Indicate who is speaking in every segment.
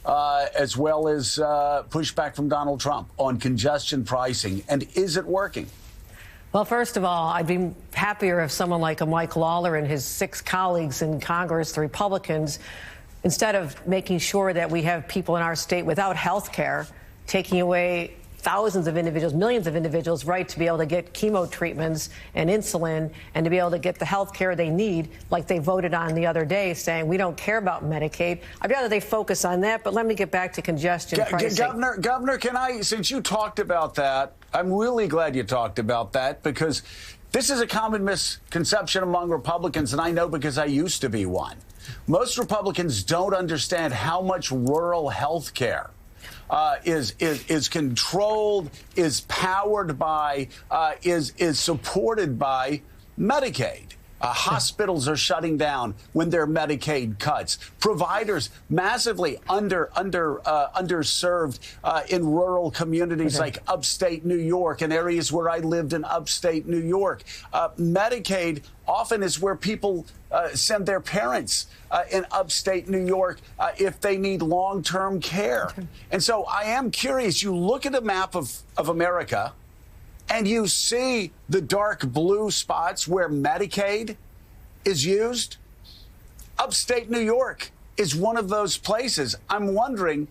Speaker 1: as well as pushback from Donald Trump on congestion pricing. And is it working?
Speaker 2: Well, first of all, I'd be happier if someone like a Mike Lawler and his 6 colleagues in Congress, the Republicans, instead of making sure that we have people in our state without health care, taking away thousands of individuals, millions of individuals' right to be able to get chemo treatments and insulin and to be able to get the health care they need, like they voted on the other day, saying we don't care about Medicaid. I'd rather they focus on that, but let me get back to congestion pricing.
Speaker 1: Governor, can I, since you talked about that, I'm really glad you talked about that, because this is a common misconception among Republicans, and I know because I used to be one. Most Republicans don't understand how much rural health care is controlled, is powered by, is supported by Medicaid. Hospitals are shutting down when there are Medicaid cuts. Providers massively underserved in rural communities like upstate New York and areas where I lived in upstate New York. Medicaid often is where people send their parents in upstate New York if they need long-term care. And so I am curious, you look at a map of America, and you see the dark blue spots where Medicaid is used. Upstate New York is one of those places. I'm wondering,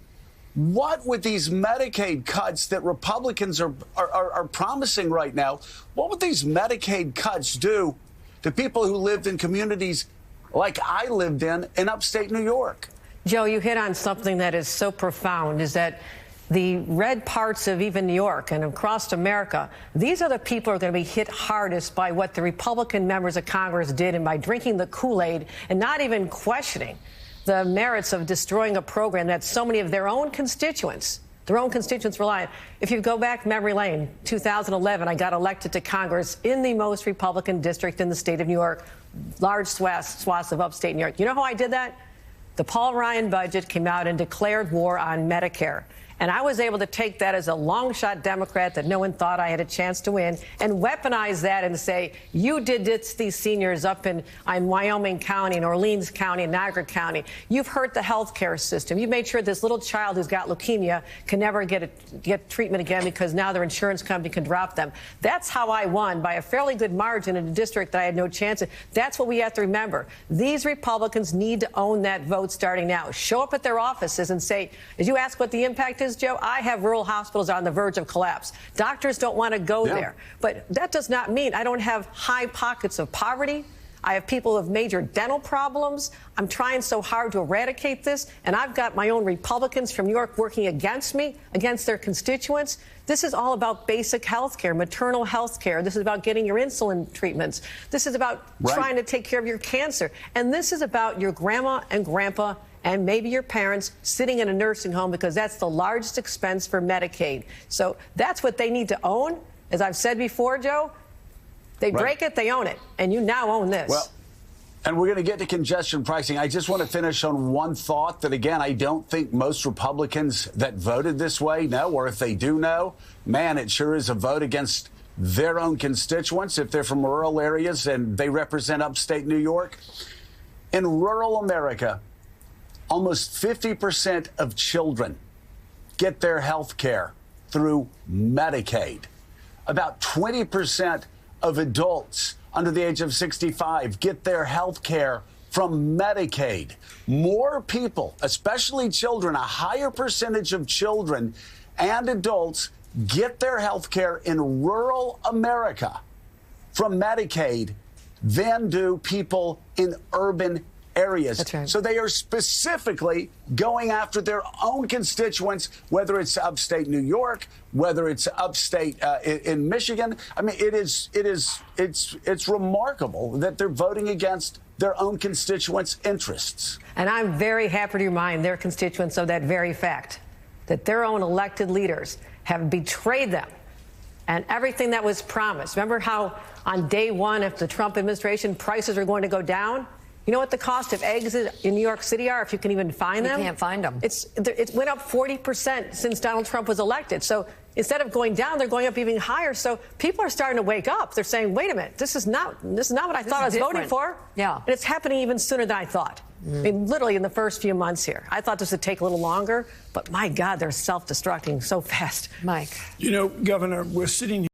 Speaker 1: what with these Medicaid cuts that Republicans are promising right now, what would these Medicaid cuts do to people who lived in communities like I lived in upstate New York?
Speaker 2: Joe, you hit on something that is so profound, is that the red parts of even New York and across America, these are the people who are going to be hit hardest by what the Republican members of Congress did and by drinking the Kool-Aid and not even questioning the merits of destroying a program that so many of their own constituents rely on. If you go back memory lane, 2011, I got elected to Congress in the most Republican district in the state of New York, large swaths of upstate New York. You know how I did that? The Paul Ryan budget came out and declared war on Medicare. And I was able to take that as a long-shot Democrat that no one thought I had a chance to win and weaponize that and say, you did this to these seniors up in Wyoming County and Orleans County and Niagara County. You've hurt the health care system. You've made sure this little child who's got leukemia can never get treatment again because now their insurance company can drop them. That's how I won by a fairly good margin in a district that I had no chance in. That's what we have to remember. These Republicans need to own that vote starting now. Show up at their offices and say, as you ask what the impact is, Joe, I have rural hospitals on the verge of collapse. Doctors don't want to go there. But that does not mean I don't have high pockets of poverty. I have people with major dental problems. I'm trying so hard to eradicate this, and I've got my own Republicans from New York working against me, against their constituents. This is all about basic health care, maternal health care. This is about getting your insulin treatments. This is about trying to take care of your cancer. And this is about your grandma and grandpa and maybe your parents sitting in a nursing home, because that's the largest expense for Medicaid. So that's what they need to own. As I've said before, Joe, they break it, they own it. And you now own this.
Speaker 1: Well, and we're going to get to congestion pricing. I just want to finish on one thought that, again, I don't think most Republicans that voted this way know, or if they do know, man, it sure is a vote against their own constituents if they're from rural areas and they represent upstate New York. In rural America, almost 50% of children get their health care through Medicaid. About 20% of adults under the age of 65 get their health care from Medicaid. More people, especially children, a higher percentage of children and adults get their health care in rural America from Medicaid than do people in urban areas.
Speaker 2: That's right.
Speaker 1: So they are specifically going after their own constituents, whether it's upstate New York, whether it's upstate in Michigan. I mean, it's remarkable that they're voting against their own constituents' interests.
Speaker 2: And I'm very happy to remind their constituents of that very fact, that their own elected leaders have betrayed them and everything that was promised. Remember how on day one of the Trump administration, prices are going to go down? You know what the cost of eggs in New York City are, if you can even find them?
Speaker 3: You can't find them.
Speaker 2: It went up 40% since Donald Trump was elected. So instead of going down, they're going up even higher. So people are starting to wake up. They're saying, wait a minute, this is not what I thought I was voting for.
Speaker 3: Yeah.
Speaker 2: And it's happening even sooner than I thought. I mean, literally in the first few months here. I thought this would take a little longer, but my God, they're self-destructing so fast.
Speaker 3: Mike.
Speaker 4: You know, Governor, we're sitting